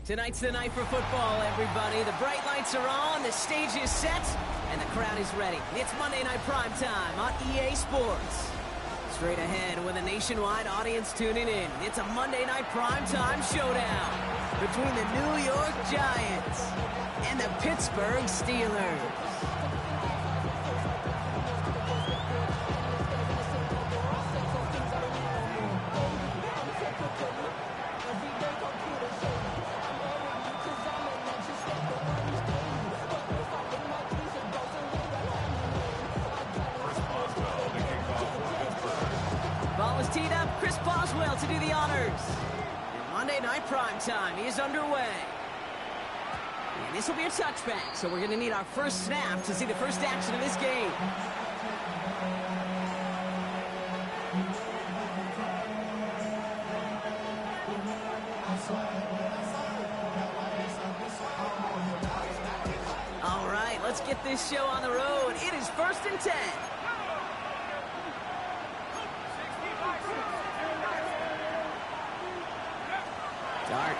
Tonight's the night for football, everybody. The bright lights are on, the stage is set, and the crowd is ready. It's Monday Night Primetime on EA Sports. Straight ahead with a nationwide audience tuning in. It's a Monday Night Primetime showdown between the New York Giants and the Pittsburgh Steelers. Teed up, Chris Boswell to do the honors. And Monday Night Primetime is underway. And this will be a touchback, so we're going to need our first snap to see the first action of this game. All right, let's get this show on the road. It is 1st and 10.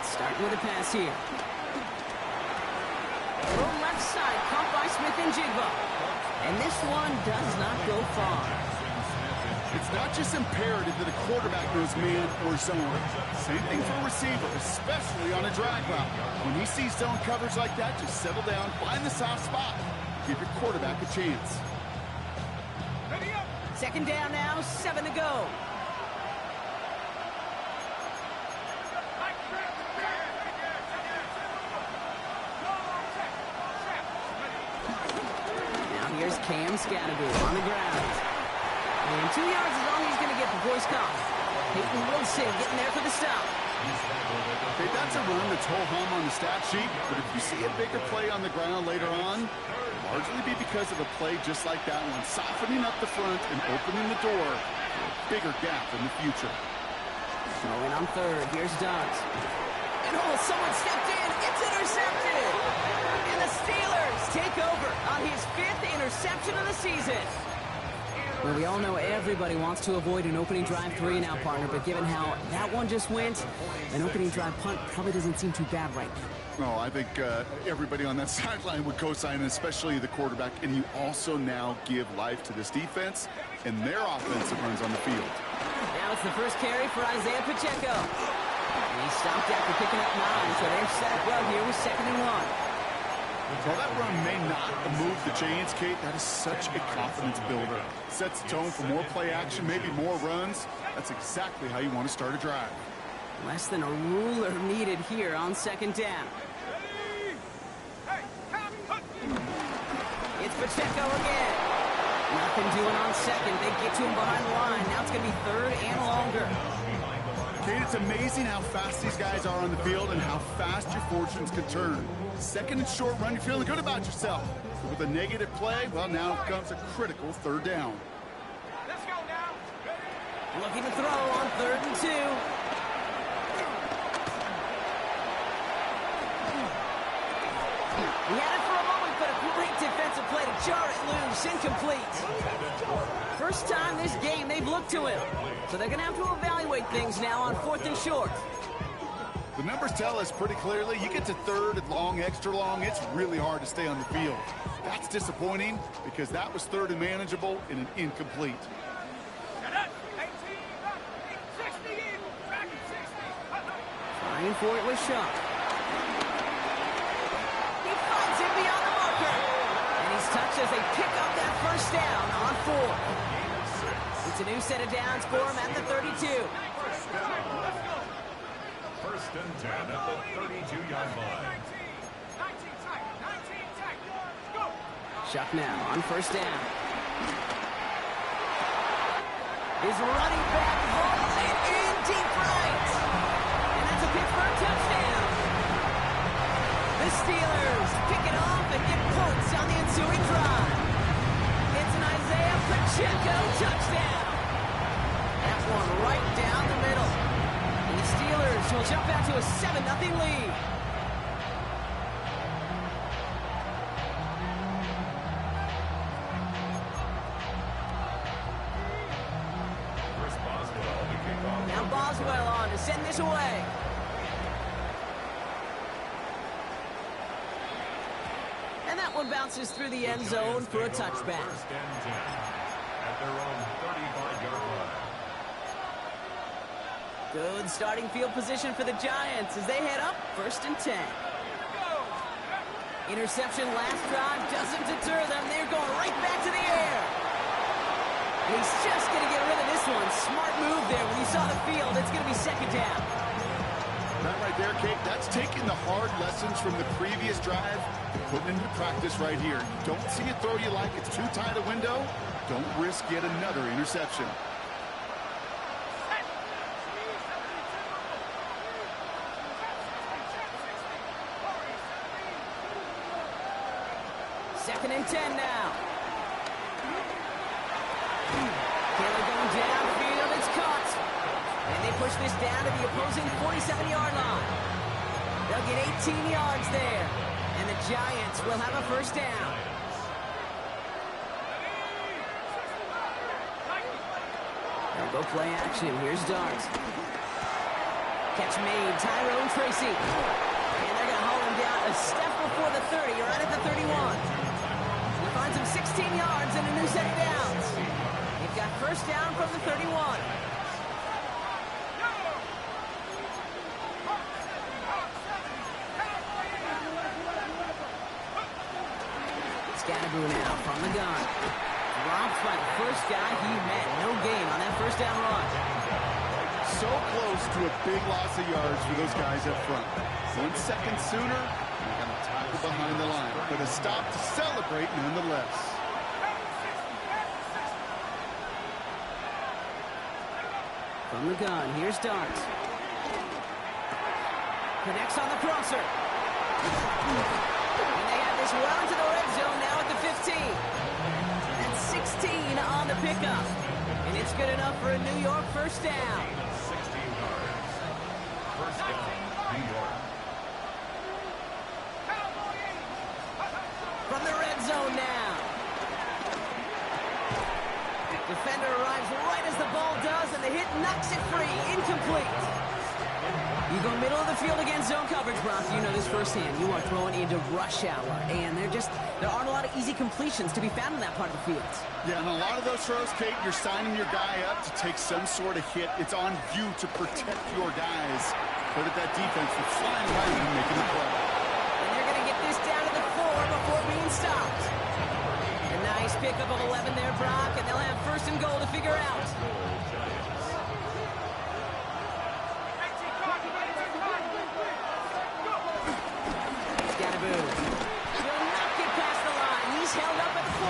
Starting with a pass here. From left side, caught by Smith and Jigba. And this one does not go far. It's not just imperative that a quarterback knows man or zone. Same thing for a receiver, especially on a drag route. When he sees zone coverage like that, just settle down, find the soft spot. Give your quarterback a chance. Second down now, 7 to go. Here's Cam Scattergood on the ground. And 2 yards is all he's going to get before he's caught. Peyton Wilson getting there for the stop. Okay, that's a run that's ho-hum on the stat sheet, but if you see a bigger play on the ground later on, largely be because of a play just like that one, softening up the front and opening the door for a bigger gap in the future. Throwing on third, here's Duggs. And oh, someone stepped in, it's intercepted! And the Steelers take over on his 5th interception of the season. Well, we all know everybody wants to avoid an opening drive 3 now, partner, but given how that one just went, an opening drive punt probably doesn't seem too bad right now. No, I think everybody on that sideline would co-sign, especially the quarterback, and you also now give life to this defense and their offensive runs on the field. Now it's the first carry for Isaiah Pacheco. And he stopped after picking up 9, so they're set up well here with 2nd and 1. While that run may not move the chains, Kate, that is such a confidence builder. Sets the tone for more play action, maybe more runs. That's exactly how you want to start a drive. Less than a ruler needed here on 2nd down. It's Pacheco again. Nothing doing on 2nd. They get to him behind the line. Now it's going to be 3rd and longer. Kate, it's amazing how fast these guys are on the field and how fast your fortunes can turn. 2nd and short run, you're feeling good about yourself. But with a negative play, well, now comes a critical 3rd down. Let's go now. Looking to throw on 3rd and 2. He had it for a moment, but a great defensive play to jar it loose. Incomplete. First time this game they've looked to him. So they're going to have to evaluate things now on 4th and short. The numbers tell us pretty clearly, you get to 3rd and long, extra long, it's really hard to stay on the field. That's disappointing because that was 3rd and manageable and an incomplete. Trying for it with Shaw. He finds him beyond the marker. And he's touched as they pick up that 1st down on 4. It's a new set of downs for him at the 32. 1st and 10 at the 32-yard line. Shuck now on 1st down. His running back hauls it in deep right. And that's a Pittsburgh touchdown. The Steelers pick it off and get points on the ensuing drive. It's an Isaiah Pacheco touchdown. That one right down the middle. And the Steelers will jump back to a 7-0 lead. Now Boswell on to send this away. And that one bounces through the end zone for a touchback. First and 10 at their own 35-yard line. Good starting field position for the Giants as they head up 1st and 10. Interception last drive doesn't deter them. They're going right back to the air. And he's just going to get rid of this one. Smart move there. When you saw the field, it's going to be 2nd down. That right there, Kate, that's taking the hard lessons from the previous drive and putting into practice right here. You don't see a throw you like, it's too tight a window. Don't risk yet another interception. Second and 10 now. Taylor going downfield. It's caught. And they push this down to the opposing 47-yard line. They'll get 18 yards there. And the Giants will have a 1st down. They'll go play action. Here's Dart. Catch made. Tyrone Tracy. And they're going to haul him down a step before the 30, right at the 31. Finds him 16 yards and a new set of downs. They've got 1st down from the 31. Scatterboo now from the gun. Dropped by the first guy he met. No gain on that 1st down run. So close to a big loss of yards for those guys up front. 1 second sooner, behind the line, but a stop to celebrate nonetheless. From the gun, here's Dart. Connects on the crosser. And they have this well into the red zone now at the 15. That's 16 on the pickup. And it's good enough for a New York 1st down. 16 yards. 1st down, New York. From the red zone now. Defender arrives right as the ball does, and the hit knocks it free. Incomplete. You go middle of the field against zone coverage, Brock. You know this firsthand. You are throwing into rush hour, and there aren't a lot of easy completions to be found in that part of the field. Yeah, and a lot of those throws, Kate, you're signing your guy up to take some sort of hit. It's on you to protect your guys. But at that defense, they're flying right and making the play. And they're going to get this down to the 4 before being stopped. A nice pickup of 11 there, Brock, and they'll have 1st and goal to figure out. Scatterboo will not get past the line. He's held up at the 4.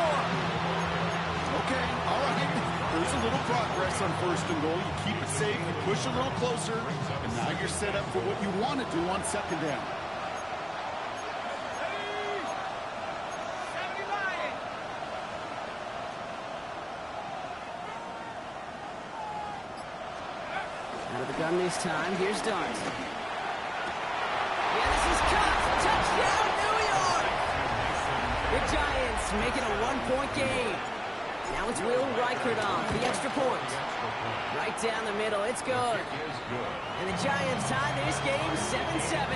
Okay, all right. There's a little progress on 1st and goal. You keep it safe, you push a little closer, and now you're set up for what you want to do on 2nd down. Out of the gun this time. Here's Dart. Yeah, this is cut. Touchdown, New York! The Giants making a 1-point game. Now it's Will Reichert on for the extra point. Right down the middle. It's good. And the Giants tie this game 7-7.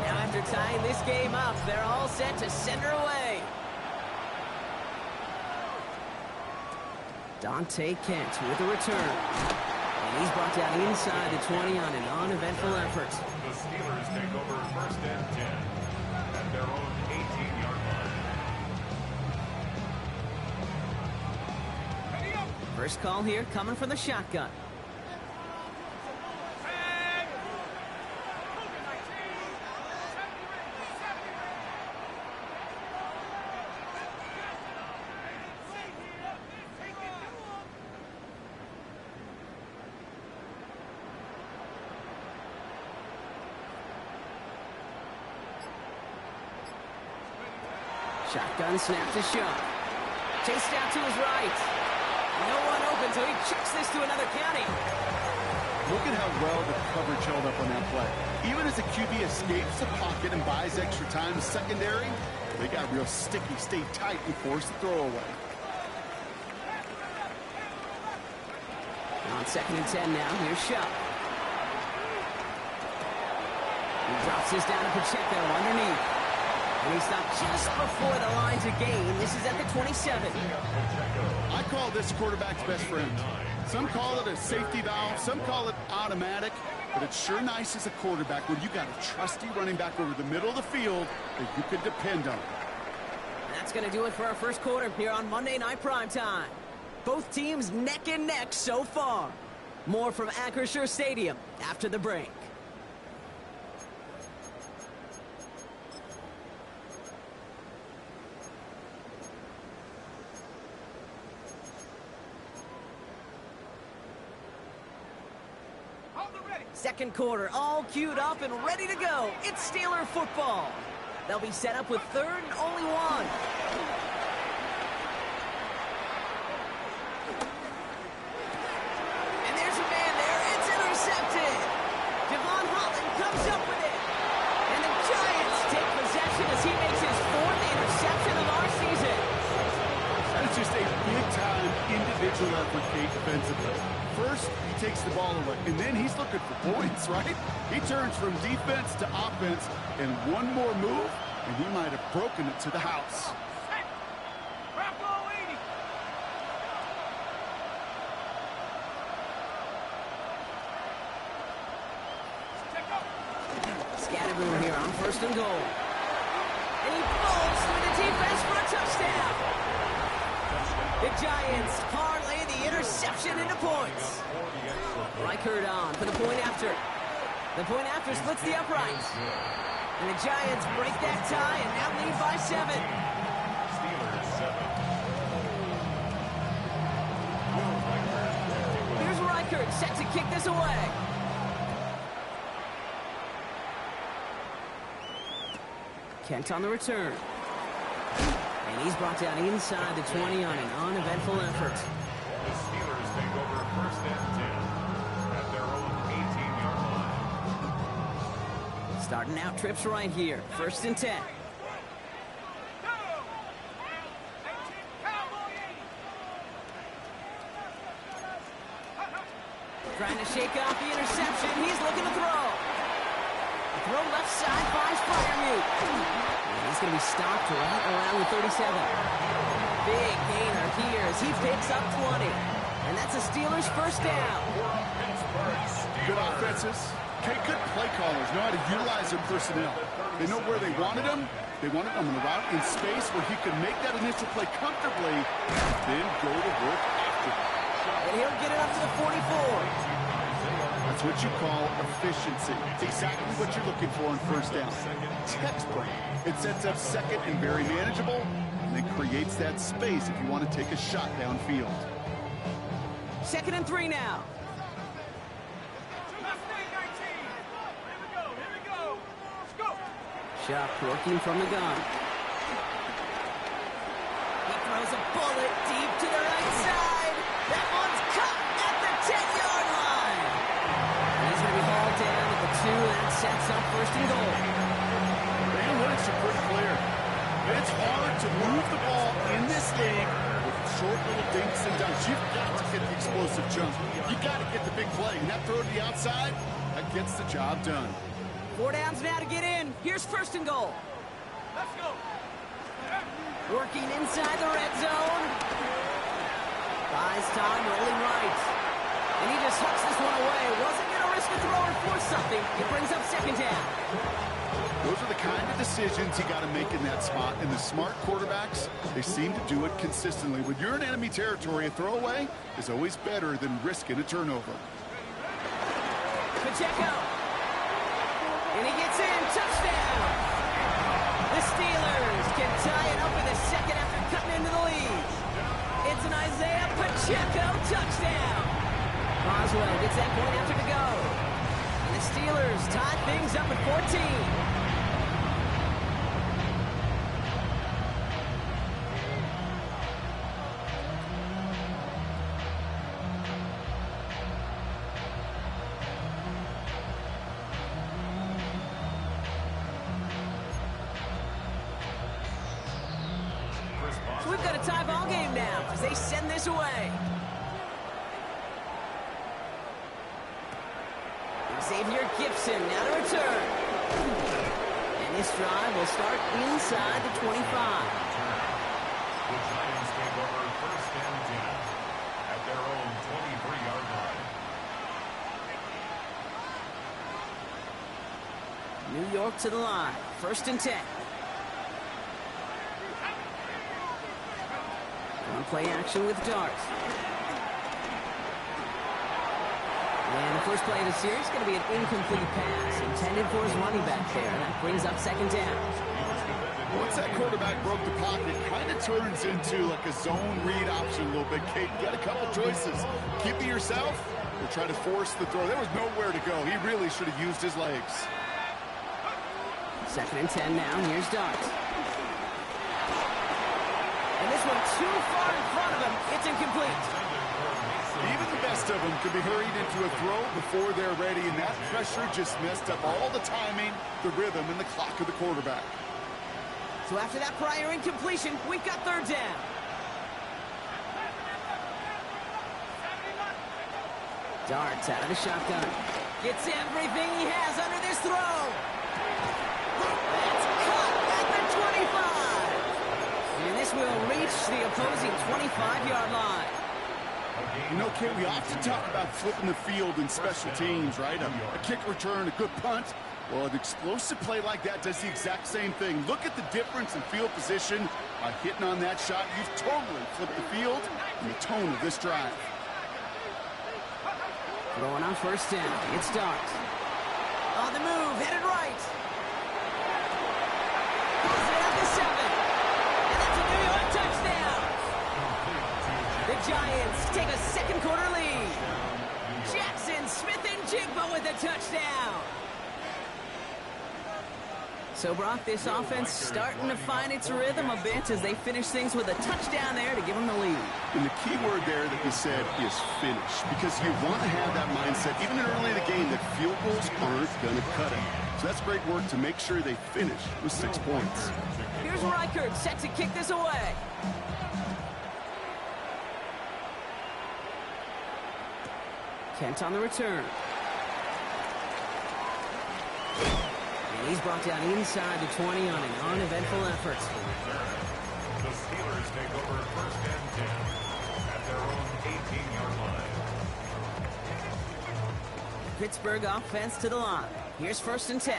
Now after tying this game up, they're all set to send her away. Dante Kent with a return. And he's brought down inside the 20 on an uneventful effort. The Steelers take over 1st and 10 at their own 18-yard line. First call here coming from the shotgun. Shotgun snap to Shaw. Chased out to his right. No one open, so he chucks this to another county. Look at how well the coverage held up on that play. Even as the QB escapes the pocket and buys extra time secondary, they got real sticky, stayed tight, and forced the throw away. On 2nd and 10 now, here's Shaw. He drops this down to Pacheco underneath. And he stopped just before the line to gain. This is at the 27. I call this quarterback's best friend. Some call it a safety valve, some call it automatic, but it's sure nice as a quarterback when you got a trusty running back over the middle of the field that you can depend on. That's going to do it for our first quarter here on Monday Night Primetime. Both teams neck and neck so far. More from Acrisure Stadium after the break. Second quarter, all queued up and ready to go. It's Steeler football. They'll be set up with third and only one. And there's a man there. It's intercepted. Devon Holland comes up with it. And the Giants take possession as he makes his fourth interception of our season. That's just a big-time individual effort defensively. First, he takes the ball away, and then he's looking for points, right? He turns from defense to offense, and one more move, and he might have broken it to the house. Scatterboom here on first and goal. And he falls through the defense for a touchdown. The Giants parlay the interception into points. Reichert on for the point after. The point after splits the uprights. And the Giants break that tie and now lead by 7. Here's Reichert set to kick this away. Kent on the return. And he's brought down inside the 20 on an uneventful effort. The Steelers take over first and 10 at their own 18-yard line. Starting out trips right here. First and 10. Trying to shake off the interception. He's looking to throw. Throw left side finds Freiermuth. He's going to be stopped right around the 37. Big gainer here as he picks up 20. And that's a Steelers first down. Good offenses. Okay, good play callers know how to utilize their personnel. They know where they wanted him. They wanted him on the route in space where he could make that initial play comfortably, then go to work after. And he'll get it up to the 44. That's what you call efficiency. It's exactly what you're looking for on first down. Textbook. It sets up second and very manageable, and it creates that space if you want to take a shot downfield. 2nd and 3 now. Shuck working from the gun. He throws a bullet deep to the right side. That one's caught at the 10-yard line. And he's going to be hauled down at the 2, and that sets up first and goal. Analytics are pretty clear. It's hard to move the ball in this league with short little dinks and dunks. You've got to get the explosive jump. You've got to get the big play. And that throw to the outside, that gets the job done. 4 downs now to get in. Here's first and goal. Let's go. Working inside the red zone. Buys time, rolling right. And he just hucks this one away. Wasn't going to risk a throw or force something. It brings up second down. Those are the kind of decisions you got to make in that spot. And the smart quarterbacks, they seem to do it consistently. When you're in enemy territory, a throwaway is always better than risking a turnover. Pacheco. And he gets in. Touchdown. The Steelers can tie it up in the second after cutting into the lead. It's an Isaiah Pacheco touchdown. Boswell gets that point after to go. And the Steelers tie things up at 14. So we've got a tie ball game now as they send this away. Xavier Gibson now to return. And this drive will start inside the 25. The Giants take over first and 10 at their own 23-yard line. New York to the line. First and 10. On play action with Dart. And the first play of the series is going to be an incomplete pass intended for his running back there. That brings up second down. Once that quarterback broke the pocket, it kind of turns into like a zone read option a little bit. Kate, you got a couple choices. Keep it yourself or try to force the throw. There was nowhere to go. He really should have used his legs. Second and 10 now. Here's Dart. And this one too far in front of him. It's incomplete. Even the best of them could be hurried into a throw before they're ready, and that pressure just messed up all the timing, the rhythm, and the clock of the quarterback. So after that prior incompletion, we've got third down. Dart's out of the shotgun. Gets everything he has under this throw. That's caught at the 25. And this will reach the opposing 25-yard line. You know, Kate, we often talk about flipping the field in special teams, right? A kick return, a good punt. Well, an explosive play like that does the exact same thing. Look at the difference in field position by hitting on that shot. You've totally flipped the field and the tone of this drive. Throwing on first down. It's Dart. On the move, headed right. Pulls it at the 7. And that's a New York touchdown. The Giants take a second quarter lead. Jackson Smith-Njigba with a touchdown. So, Brock, this offense starting to find its rhythm a bit as they finish things with a touchdown there to give them the lead. And the key word there that you said is finish, because you want to have that mindset, even early in the game, that field goals aren't going to cut it. So that's great work to make sure they finish with 6 points. Here's Reichert set to kick this away. Kent on the return. And he's brought down inside the 20 on an uneventful effort. The Steelers take over first and 10 at their own 18-yard line. Pittsburgh offense to the line. Here's first and 10.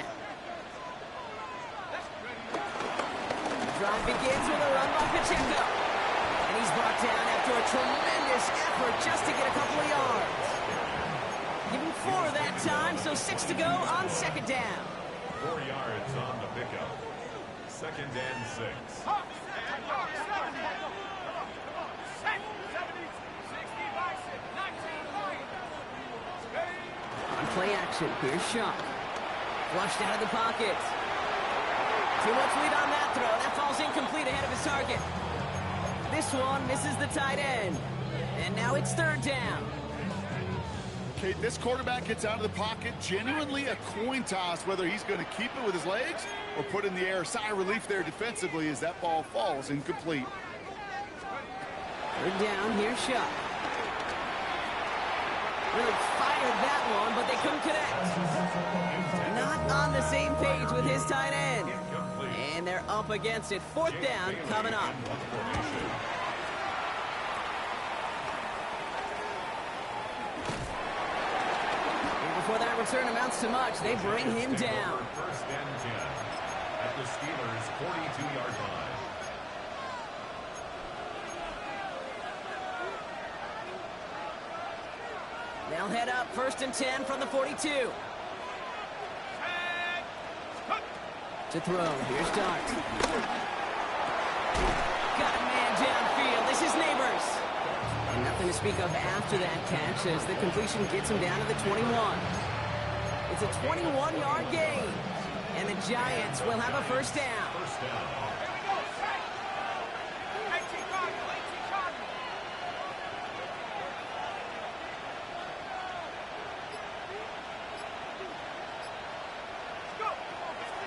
Drive begins with a run by Pacheco. And he's brought down after a tremendous effort just to get a couple of yards. Give him 4 that time, so 6 to go on second down. 4 yards on the pickup. Second and 6. On play action, here's Shaw. Flushed out of the pocket. Too much lead on that throw. That falls incomplete ahead of his target. This one misses the tight end. And now it's third down. Okay, this quarterback gets out of the pocket, genuinely a coin toss whether he's going to keep it with his legs or put in the air. Sigh of relief there defensively as that ball falls incomplete. Third down, here's Shaw. Really fired that one, but they couldn't connect. Not on the same page with his tight end. And they're up against it. Fourth down coming up. Before that return amounts to much, they bring him down. First and 10 at the Steelers' 42-yard line. They'll head up first and 10 from the 42. To throw, here's Dart. Got a man downfield. This is Neighbors. And nothing to speak of after that catch as the completion gets him down to the 21. It's a 21-yard gain. And the Giants will have a first down. First down.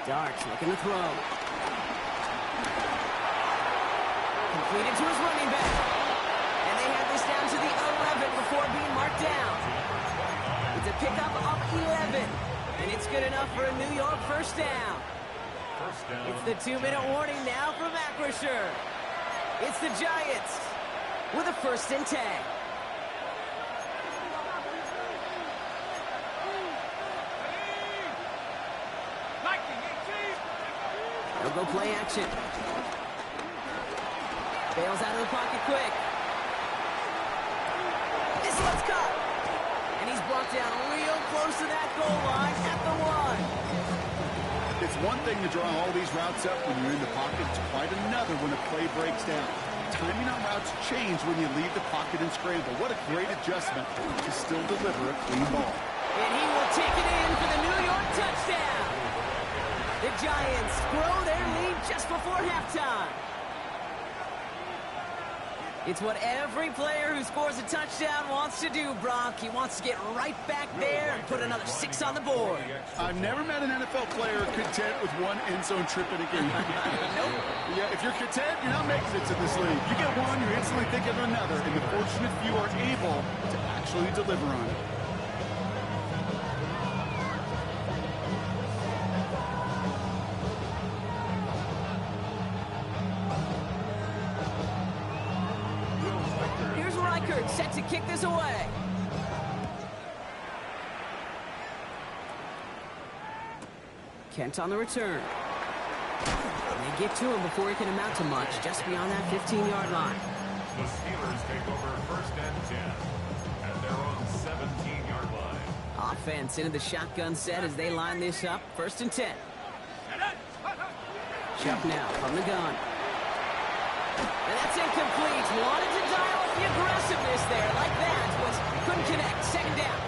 Dart looking to throw. Completed to his running back. And they have this down to the 11 before being marked down. It's a pickup of 11. And it's good enough for a New York first down. First down. It's the 2-minute warning now from Acrisure. It's the Giants with a 1st and 10. They'll go play action. Bails out of the pocket quick. This one's caught. And he's brought down real close to that goal line at the 1. It's one thing to draw all these routes up when you're in the pocket. It's quite another when a play breaks down. Timing on routes change when you leave the pocket and scramble. What a great adjustment to still deliver a clean ball. And he will take it in for the New York touchdown. The Giants grow their lead just before halftime. It's what every player who scores a touchdown wants to do, Brock. He wants to get right back there and put another 6 on the board. I've never met an NFL player content with one end zone trip in a game. Nope. Yeah, if you're content, you're not making it to this league. You get one, you're instantly thinking of another, and the fortunate few are able to actually deliver on it. Set to kick this away. Kent on the return. They get to him before he can amount to much, just beyond that 15-yard line. The Steelers take over 1st and 10 at their own 17-yard line. Offense into the shotgun set as they line this up. 1st and 10. Chuck now from the gun. And that's incomplete. Wanted to dial up the aggressiveness there like that, but couldn't connect. 2nd down.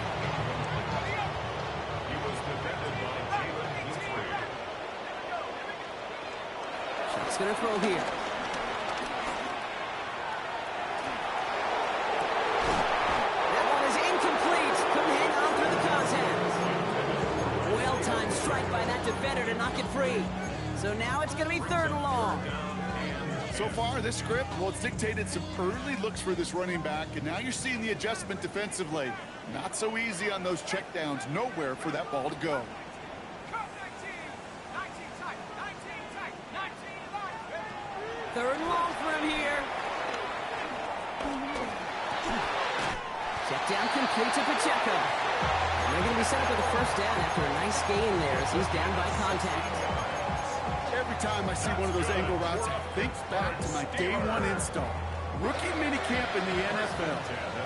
He was defended by Jalen Humphrey. Chuck's going to throw here. That one is incomplete. Couldn't hang on through the contact. Well-timed strike by that defender to knock it free. So now it's going to be 3rd and long. So far, this script, well, it's dictated some early looks for this running back, and now you're seeing the adjustment defensively. Not so easy on those checkdowns. Nowhere for that ball to go. 3rd and long for him here. Check down complete to Pacheco. And they're going to be set up with a 1st down after a nice gain there as he's down by contact. Every time I see one of those angle routes, I think back to my day 1 install. Rookie minicamp in the NFL.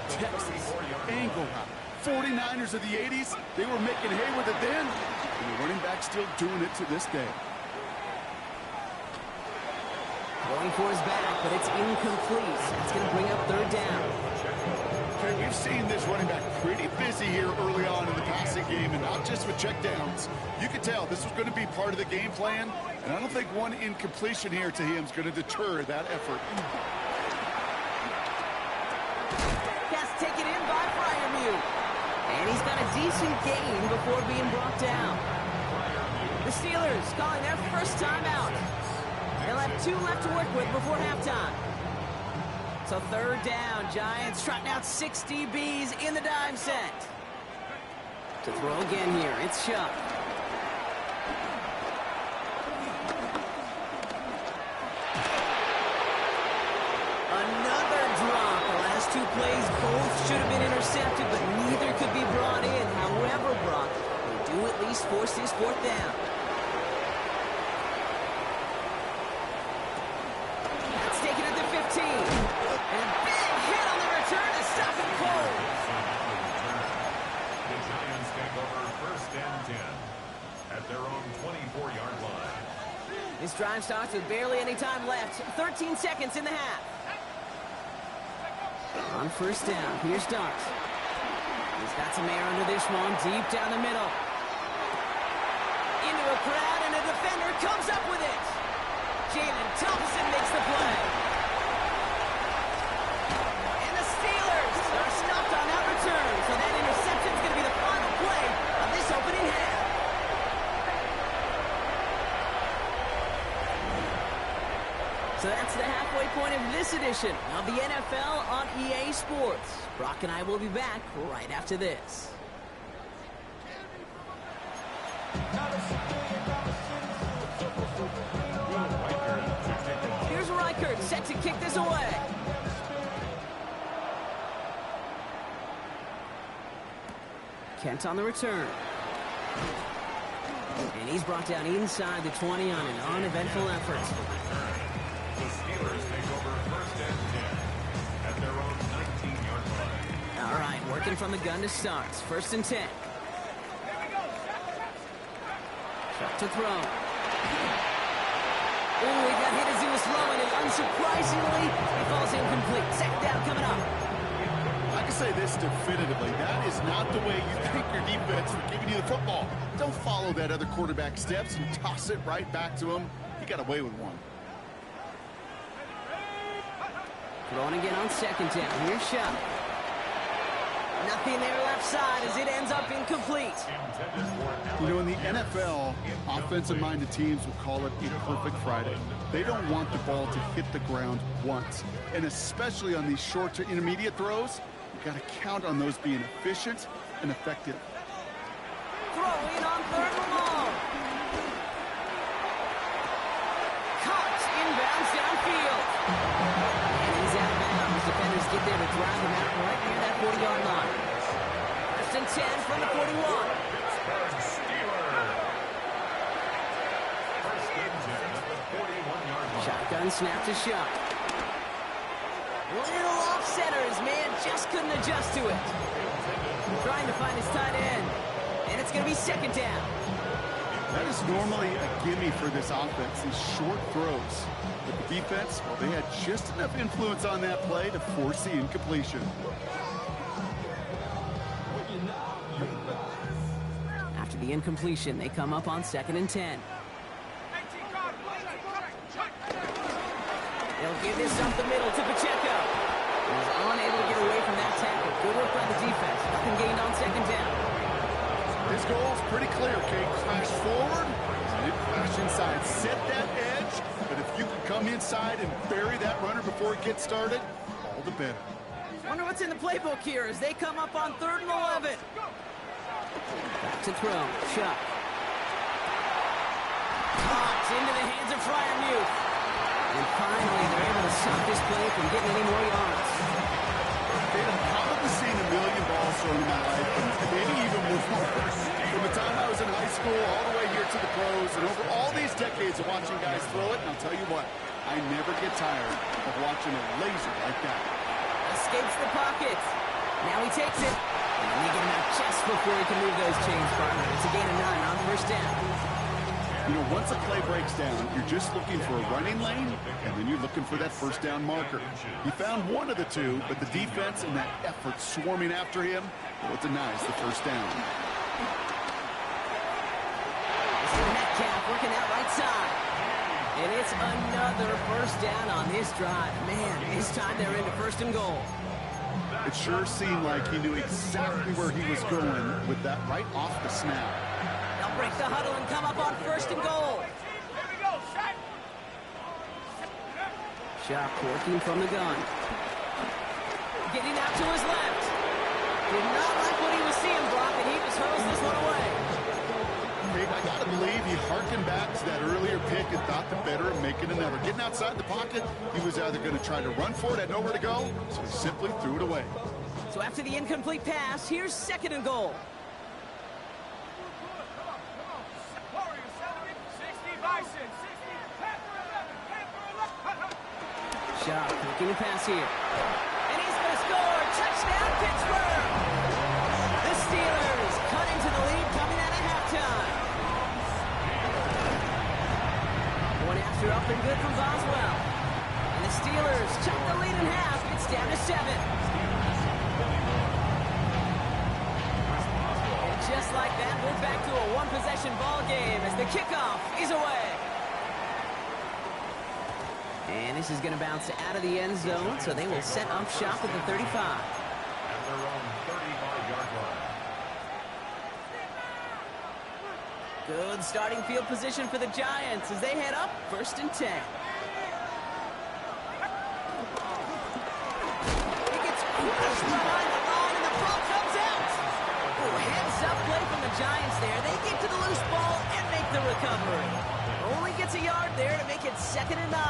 Texas angle route. 49ers of the 80s, they were making hay with it then, and the running back still doing it to this day. Going for his back, but it's incomplete. It's going to bring up 3rd down. Okay, we've seen this running back pretty busy here early on in the passing game, and not just with checkdowns. You could tell this was going to be part of the game plan, and I don't think one incompletion here to him is going to deter that effort. Pass taken in by Freiermuth. And he's got a decent gain before being brought down. The Steelers calling their 1st time out. They'll have 2 left to work with before halftime. So 3rd down, Giants trotting out 6 DBs in the dime set. To throw again here, it's Chuck. Another drop. The last 2 plays both should have been intercepted, but neither could be brought in. However, Brock, they do at least force this 4th down. That's taken at the 15. And a big hit on the return to stop it cold. The Giants take over 1st and 10 at their own 24-yard line. This drive starts with barely any time left. 13 seconds in the half. On 1st down, here's Starks. He's got some air under this one, deep down the middle. Into a crowd, and a defender comes up with it. Jalen Thompson makes the play. And the Steelers are stopped on that return, so that interception is going to be the final play of this opening half. So that's the halfway point of this edition of the NFL on EA Sports. Brock and I will be back right after this. inside to kick this away. Kent on the return. And he's brought down inside the 20 on an uneventful effort. The Steelers take over first and 10 at their own 19-yard line. All right, working from the gun to start. First and 10. Shot to throw. Oh, he got hit as he was throwing, and unsurprisingly, he falls incomplete. Second down coming up. I can say this definitively. That is not the way you thank your defense for giving you the football. Don't follow that other quarterback steps and toss it right back to him. He got away with one. Throwing again on second down. Here's shot. Nothing there left side as it ends up incomplete. You know, in the NFL, offensive-minded teams will call it a perfect Friday. They don't want the ball to hit the ground once. And especially on these short to intermediate throws, you've got to count on those being efficient and effective. Throwing on third and long. Caught inbounds downfield. And he's out of bounds. Defenders get there to drive him out right near that 40-yard line. First and 10 from the 41. Shotgun snap to shot. Little off center. His man just couldn't adjust to it. Trying to find his tight end. And it's going to be second down. That is normally a gimme for this offense, these short throws. But the defense, well, they had just enough influence on that play to force the incompletion. After the incompletion, they come up on second and 10. They'll give this up the middle to Pacheco. He's unable to get away from that tackle. Good work by the defense. Nothing gained on second down. His goal is pretty clear, Kate. Crash forward, and then crash inside. Set that edge, but if you can come inside and bury that runner before it gets started, all the better. Wonder what's in the playbook here as they come up on third and 11. Back to throw. Shot. Caught into the hands of Fryermuth. And finally, they're able to stop this play from getting any more yards. I've probably seen a million balls thrown in my life, and maybe even more. From the time I was in high school all the way here to the pros, and over all these decades of watching guys throw it, and I'll tell you what, I never get tired of watching a laser like that. Escapes the pocket. Now he takes it. And they get him out just before he can move those chains, partner. It's a gain of 9 on the first down. You know, once a play breaks down, you're just looking for a running lane, and then you're looking for that first down marker. He found one of the two, but the defense and that effort swarming after him, well, it denies the first down. This is Metcalf working that right side. And it's another first down on this drive. Man, this time they're into first and goal. It sure seemed like he knew exactly where he was going with that right off the snap. They'll break the huddle and come up on first and goal. Shock working from the gun. Getting out to his left. Did not like what he was seeing, Brock, and he just hurls this one away. Dave, I got to believe he harkened back to that earlier pick and thought the better of making another. Getting outside the pocket, he was either going to try to run for it, had nowhere to go, so he simply threw it away. So after the incomplete pass, here's second and goal. Shot, looking to pass here. And he's going to score. Touchdown, Pittsburgh! The Steelers cut into the lead coming out of halftime. One after up and good from Boswell. And the Steelers chop the lead in half. It's down to 7. And just like that, we're back to a one-possession ball game as the kickoff is away. And this is going to bounce out of the end zone, so they will set up shop at the 35. At their own 35-yard line. Good starting field position for the Giants as they head up first and 10. He gets crushed behind the line, and the ball comes out. Oh, heads-up play from the Giants there. They get to the loose ball and make the recovery. Only gets a yard there to make it second and 9.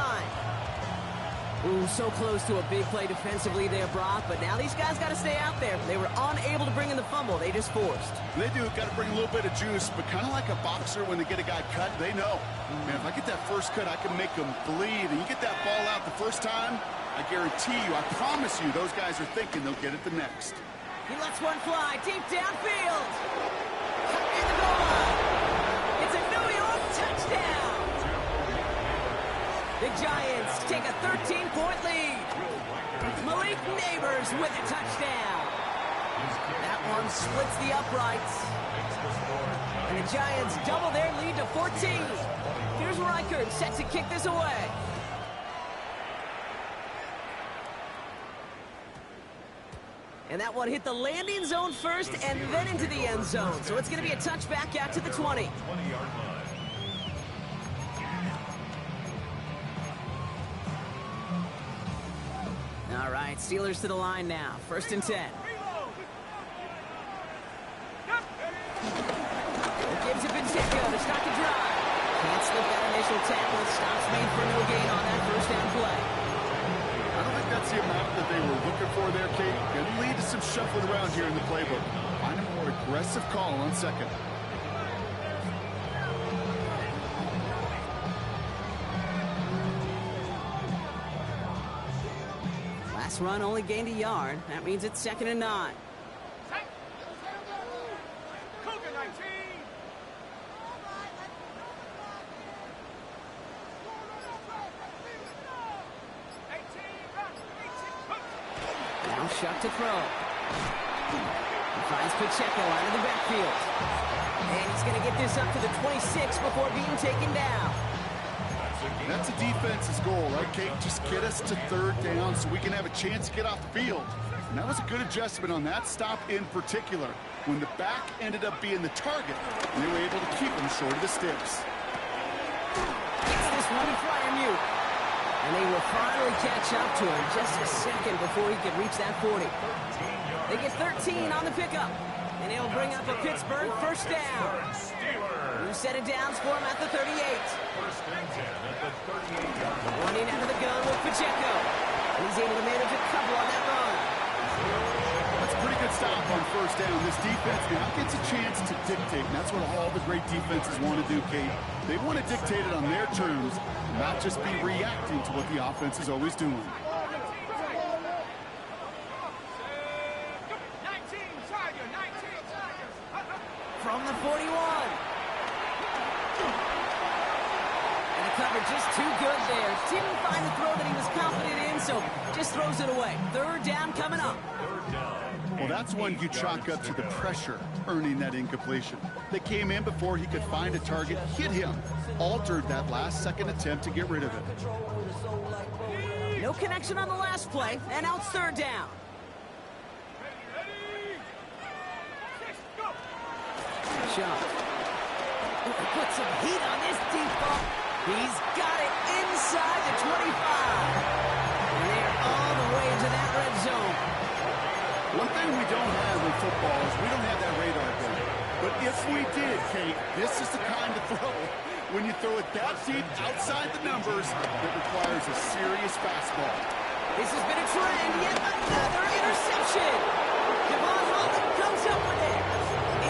Ooh, so close to a big play defensively there, Brock, but now these guys got to stay out there. They were unable to bring in the fumble. They just forced. They do. Got to bring a little bit of juice, but kind of like a boxer when they get a guy cut, they know. Man, if I get that first cut, I can make them bleed. And you get that ball out the first time, I guarantee you, I promise you, those guys are thinking they'll get it the next. He lets one fly deep downfield. In the goal line. It's a New York touchdown. The Giants take a 13-point lead. Malik Neighbors with a touchdown. That one splits the uprights. And the Giants double their lead to 14. Here's Reichert set to kick this away. And that one hit the landing zone first and then into the end zone. So it's going to be a touchback out to the 20. 20-yard line. All right, Steelers to the line now. 1st and 10. Gives it Pacheco to start the drive. Can't slip that initial tackle. Stops made for no gain on that 1st down play. I don't think that's the amount that they were looking for there, Kate. Going to lead to some shuffling around here in the playbook. Find a more aggressive call on 2nd. Last run only gained a yard. That means it's 2nd and 9. Cougar 19. Now Shuck to throw. He finds Pacheco out of the backfield. And he's going to get this up to the 26 before being taken down. That's a defense's goal, right, Kate? Just get us to 3rd down so we can have a chance to get off the field. And that was a good adjustment on that stop in particular, when the back ended up being the target, and they were able to keep him short of the sticks. Gets this one to Fryermuth. And they will finally catch up to him just a second before he could reach that 40. They get 13 on the pickup. And it'll bring up a Pittsburgh 1st down. Who set it down for him at the 38. 1st and 10 at the 38-yard line. Running out of the gun with Pacheco. And he's able to manage a couple on that run. That's a pretty good stop on 1st down. This defense now gets a chance to dictate, and that's what all the great defenses want to do, Kate. They want to dictate it on their terms, not just be reacting to what the offense is always doing. 19, Tiger, 19, Tiger. From the 41. And the cover just too good there. Didn't find the throw that he was confident in, so just throws it away. 3rd down coming up. 3rd down. Well, that's one you chalk up to the pressure earning that incompletion. They came in before he could find a target, hit him, altered that last-second attempt to get rid of it. No connection on the last play, and now it's 3rd down. Ready? 6, go. Shot. Put some heat on this deep ball. He's got it inside the 25. And they're all the way into that red zone. One thing we don't have in football is we don't have that radar gun. But if we did, Kate, this is the kind of throw, when you throw it that deep outside the numbers, that requires a serious fastball. This has been a trend. Yet another interception. Devon Holland comes up with it.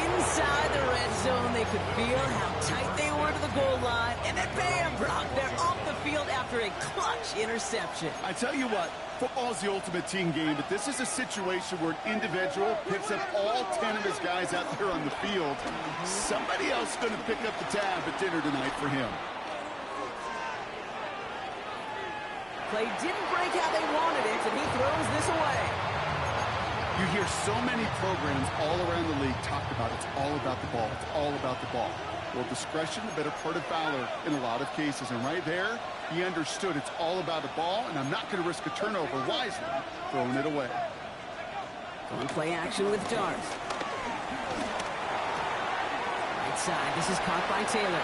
Inside the red zone, they could feel how tight they were to the goal line. And then bam, Brock, they're off the field after a clutch interception. I tell you what, football's the ultimate team game, but this is a situation where an individual picks up all 10 of his guys out there on the field. Somebody else is going to pick up the tab at dinner tonight for him. Play didn't break how they wanted it, and he throws this away. You hear so many programs all around the league talk about it's all about the ball, it's all about the ball. Well, discretion, the better part of valor in a lot of cases. And right there, he understood it's all about the ball, and I'm not going to risk a turnover wisely, throwing it away. On play action with Dart. Right side, this is caught by Taylor.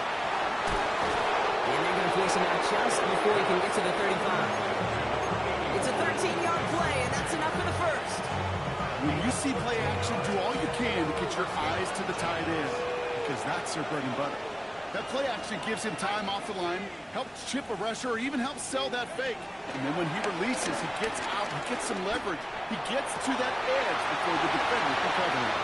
And they're going to place him out just before he can get to the 35. It's a 13-yard play, and that's enough for the first. When you see play action, do all you can to get your eyes to the tight end, because that's their bread and butter. That play actually gives him time off the line, helps chip a rusher, or even helps sell that fake. And then when he releases, he gets out, he gets some leverage. He gets to that edge before the defender can cover him.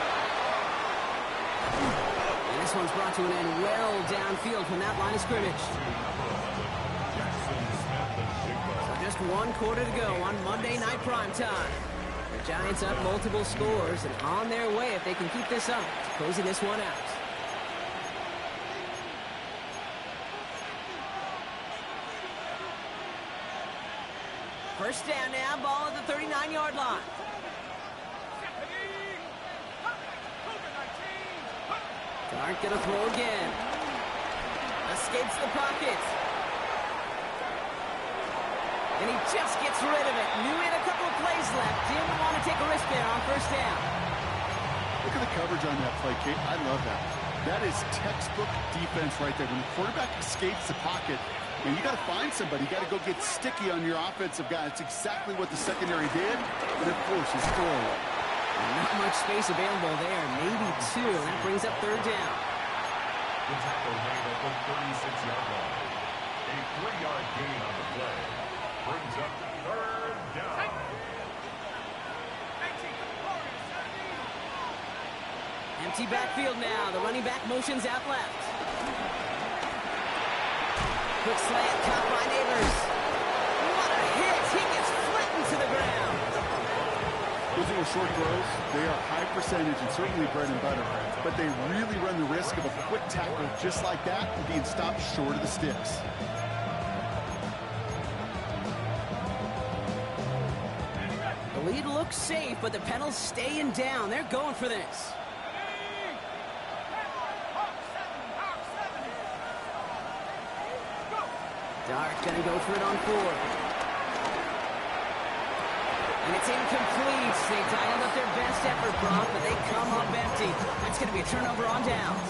And this one's brought to an end well downfield from that line of scrimmage. So just 1 quarter to go on Monday Night Primetime. The Giants up multiple scores and on their way if they can keep this up to closing this one out. First down now, ball at the 39-yard line. Dart gonna throw again. Escapes the pocket. And he just gets rid of it. Knew he had a couple of plays left. Didn't want to take a risk there on first down. Look at the coverage on that play, Kate. I love that. That is textbook defense right there. When the quarterback escapes the pocket, and you got to find somebody. You got to go get sticky on your offensive guy. It's exactly what the secondary did, and of course his throwaway. Not much space available there. Maybe 2. That brings up third down. The tackle made at the 36-yard line. A 3-yard gain on the play. Brings up third down. Empty backfield now. The running back motions out left. Quick slant, caught by Neighbors. What a hit! He gets flattened to the ground. Those little short throws, they are high percentage and certainly bread and butter, but they really run the risk of a quick tackle just like that and being stopped short of the sticks. The lead looks safe, but the pedals staying down. They're going for this. Dart gonna go for it on 4. And it's incomplete. They dialed up their best effort, Brock, but they come up empty. That's gonna be a turnover on downs.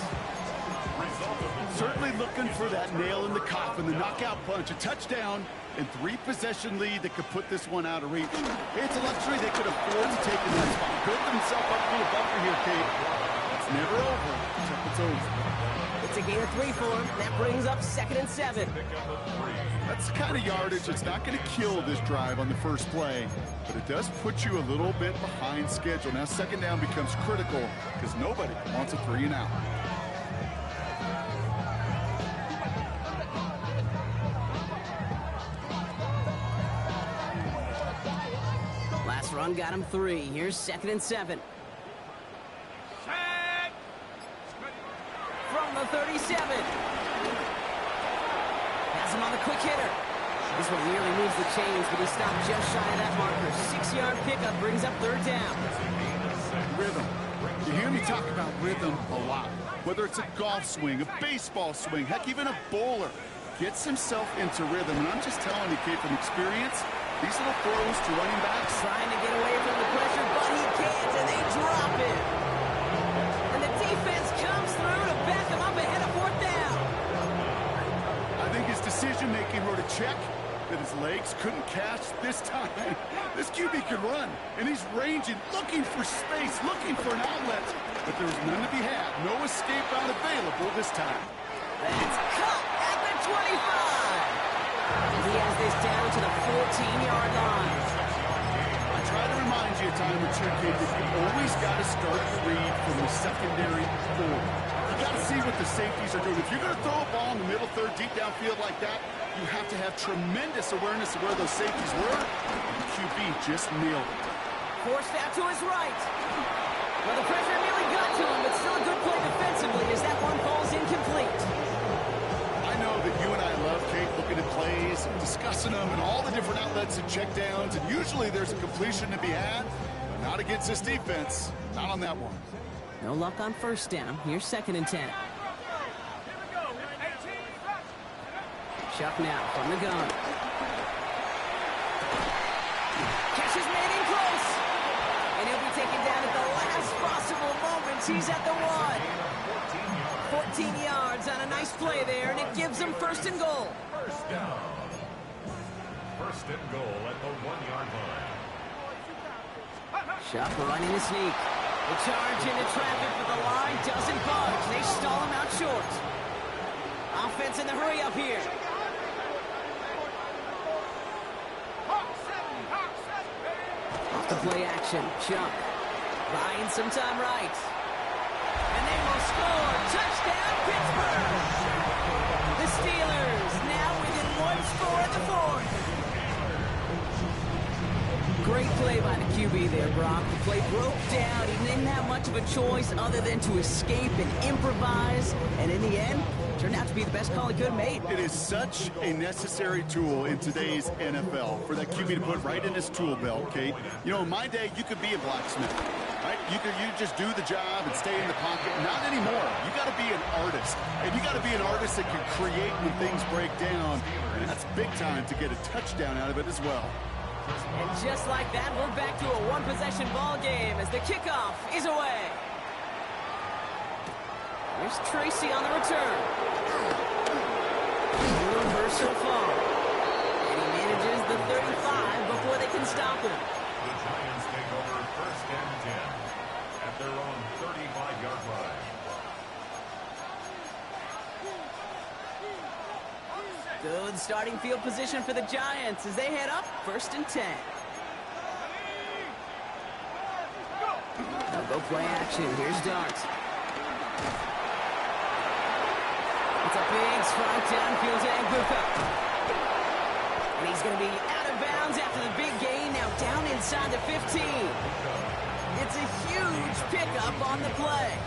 Certainly looking for that nail in the coffin, the knockout punch, a touchdown, and 3-possession lead that could put this one out of reach. It's a luxury they could afford to take in that spot. Built themselves up for a bumper here, Kate. It's never over until it's over. It's a gain of 3 for him. That brings up 2nd and 7. That's the kind of yardage that's not going to kill this drive on the first play, but it does put you a little bit behind schedule. Now second down becomes critical because nobody wants a 3 and out. Last run got him 3. Here's 2nd and 7. From the 37. Has him on the quick hitter. This one nearly moves the chains, but he stopped just shy of that marker. 6-yard pickup brings up third down. Rhythm. You hear me talk about rhythm a lot. Whether it's a golf swing, a baseball swing, heck, even a bowler gets himself into rhythm. And I'm just telling you, Kate, from experience, these little throws to running backs. Trying to get away from the pressure, but he can't, and they drop it. And the defense comes through to back him up ahead of 4th down. I think his decision-making wrote a check that his legs couldn't catch this time. This QB can run, and he's ranging, looking for space, looking for an outlet. But there's none to be had. No escape route available this time. It's cut at the 25. And he has this down to the 14-yard line. I try to remind you a time or two, kid, that you always got to start the read from the secondary forward. You got to see what the safeties are doing. If you're going to throw a ball in the middle third, deep downfield like that, you have to have tremendous awareness of where those safeties were. The QB just nailed it. Forced out to his right. Well, the pressure nearly got to him, but still a good play defensively as that one falls incomplete. I know that you and I love, Kate, looking at plays and discussing them and all the different outlets and checkdowns, and usually there's a completion to be had, but not against this defense. Not on that one. No luck on first down. Here's 2nd and 10. Chuck now from the gun. Catch is made in close. And he'll be taken down at the last possible moment. He's at the 1. 14 yards on a nice play there, and it gives him 1st and goal. First down. 1st and goal at the 1-yard line. Chuck running the sneak. The charge into traffic, but the line doesn't budge. They stall him out short. offense in the hurry up here. Off the play action. Chuck buying some time right. And they will score. Touchdown, Pittsburgh. The Steelers now within one score in the fourth. Great play by the QB there, Brock. The play broke down. He didn't have much of a choice other than to escape and improvise. And in the end, turned out to be the best call he could have made. It is such a necessary tool in today's NFL for that QB to put right in his tool belt, Kate. You know, in my day, you could be a blacksmith, right? You just do the job and stay in the pocket. Not anymore. You got to be an artist. And you got to be an artist that can create when things break down. And that's big time to get a touchdown out of it as well. And just like that, we're back to a one-possession ball game as the kickoff is away. Here's Tracy on the return. Reversal fall. And he manages the 35 before they can stop him. The Giants take over first and 10 at their own 35-yard line. Good starting field position for the Giants as they head up first and 10. They'll go play action. Here's Dart. It's a big strike downfield to Nguka. And he's going to be out of bounds after the big gain. Now down inside the 15. It's a huge pickup on the play.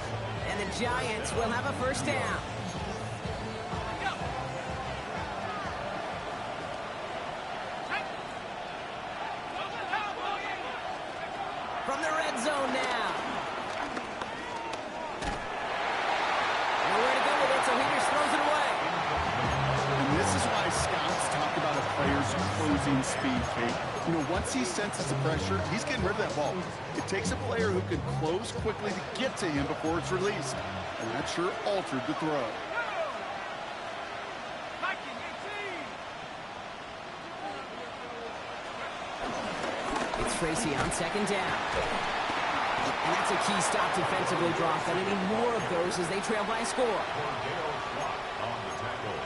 And the Giants will have a first down. From the red zone now. Nowhere to go with it, so he just throws it away. And this is why scouts talk about a player's closing speed, Kate. You know, once he senses the pressure, he's getting rid of that ball. It takes a player who can close quickly to get to him before it's released. And that sure altered the throw. Tracy on second down. And that's a key stop defensively, Brock. They need more of those as they trail by a score. Cordell Clark on the tackle.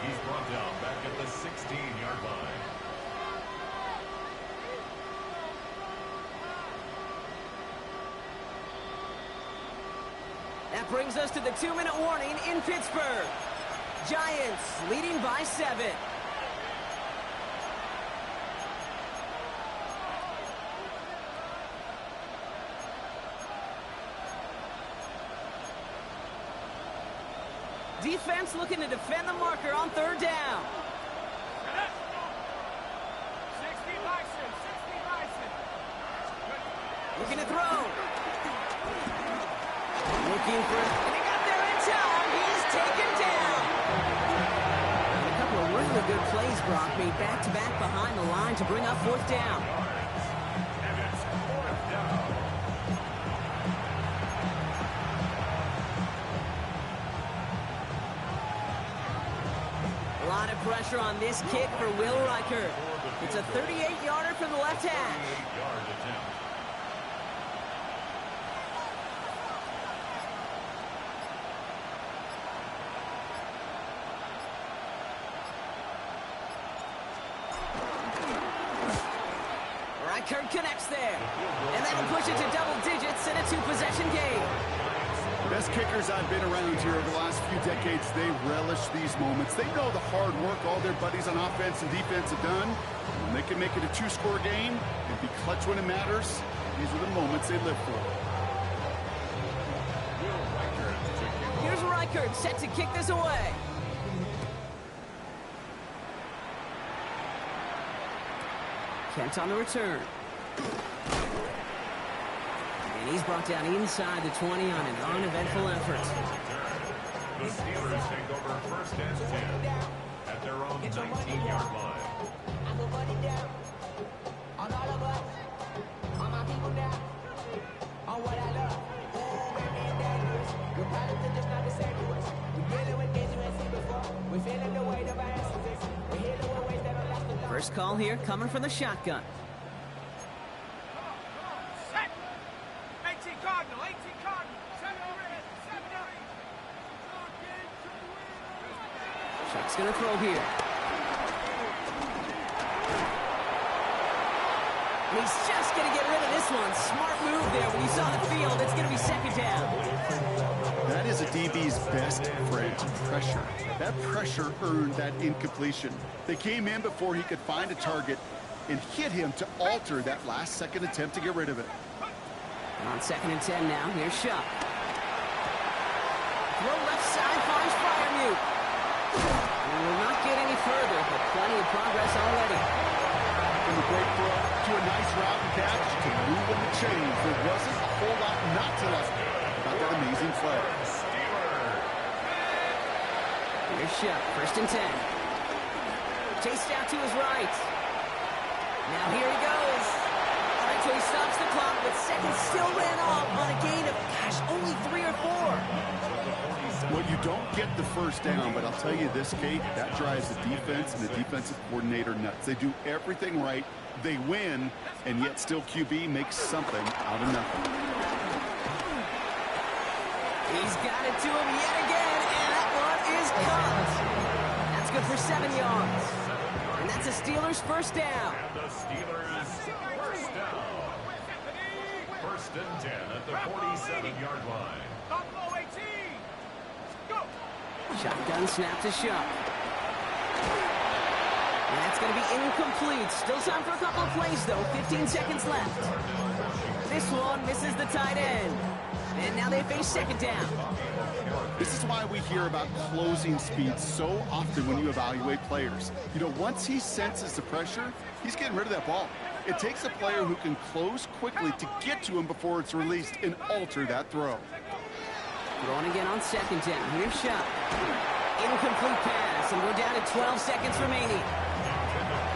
He's brought down back at the 16-yard line. That brings us to the 2-minute warning in Pittsburgh. Giants leading by 7. Defense looking to defend the marker on third down. 60 license. Looking to throw. Looking for it. And he got there in time. He's taken down. And a couple of really good plays, Brock, made back-to-back behind the line to bring up fourth down. And it's fourth down. A lot of pressure on this kick for Will Reichert. It's a 38-yarder from the left hash. 38-yard attempt. Reichert connects there. And that'll push it to double digits in a two-possession game. Best kickers I've been around here over the last few decades, they relish these moments. They know the hard work all their buddies on offense and defense have done. And they can make it a two-score game and be clutch when it matters. These are the moments they live for. Here's Reichert set to kick this away. Kent on the return. And he's brought down inside the 20 on an uneventful effort. The Steelers take over first and 10 at their own 19-yard line. First call here coming from the shotgun. 18 Cardinal. 7 red. 7 red. Chuck's going to throw here. And he's just going to get rid of this one. Smart move there. When you saw the field, it's going to be second down. That is a DB's best friend, pressure. That pressure earned that incompletion. They came in before he could find a target and hit him to alter that last-second attempt to get rid of it. On 2nd and 10 now, here's Shuck. Throw left side finds Freiermuth. We will not get any further, but plenty of progress already. From a great throw to a nice route and catch to move in the chains. There wasn't a whole lot not to like about that amazing play. Here's Shuck, 1st and 10. Chased out to his right. Now here he goes. All right, so he stops the clock, but seconds still ran off on a gain of, gosh, only 3 or 4. Well, you don't get the first down, but I'll tell you this, Kate, that drives the defense and the defensive coordinator nuts. They do everything right. They win, and yet still QB makes something out of nothing. He's got it to him yet again, and that one is caught. That's good for 7 yards. And that's a Steelers first down. And the Steelers first down. 1st and 10 at the 47-yard line. Buffalo 18. Go. Shotgun snap to Shuck. And that's going to be incomplete. Still time for a couple of plays, though. 15 seconds left. This one misses the tight end. And now they face 2nd down. This is why we hear about closing speed so often when you evaluate players. You know, once he senses the pressure, he's getting rid of that ball. It takes a player who can close quickly to get to him before it's released and alter that throw. Throwing again on 2nd down. Here's Shuck. Incomplete pass, and we're down to 12 seconds remaining.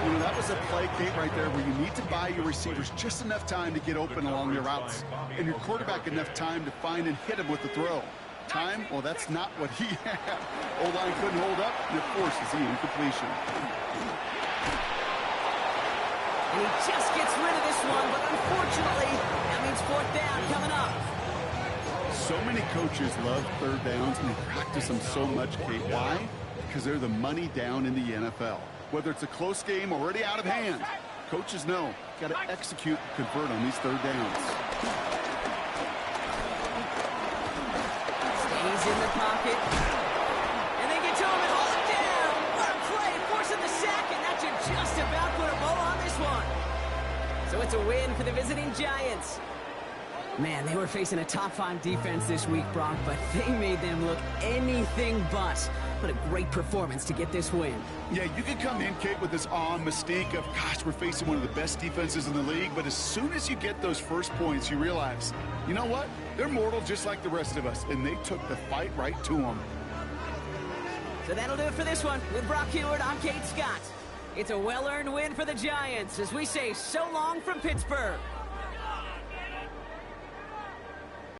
You know, that was a play, Kate, right there where you need to buy your receivers just enough time to get open along your routes, and your quarterback enough time to find and hit him with the throw. Time? Well, that's not what he had. O-line couldn't hold up, and it forces the incompletion. And he just gets rid of this one, but unfortunately, that means 4th down coming up. So many coaches love 3rd downs, and they practice them so much, Kate. Why? Because they're the money down in the NFL. Whether it's a close game already out of hand, coaches know, got to execute and convert on these 3rd downs. Stays in the pocket. And they get to him and hold him down. What a play, forcing the sack, and that should just about put a bow on this one. So it's a win for the visiting Giants. Man, they were facing a top-5 defense this week, Brock, but they made them look anything but. What a great performance to get this win. Yeah, you can come in, Kate, with this awe and mystique of, gosh, we're facing one of the best defenses in the league, but as soon as you get those first points, you realize, you know what? They're mortal just like the rest of us, and they took the fight right to them. So that'll do it for this one. With Brock Heward, I'm Kate Scott. It's a well-earned win for the Giants as we say so long from Pittsburgh.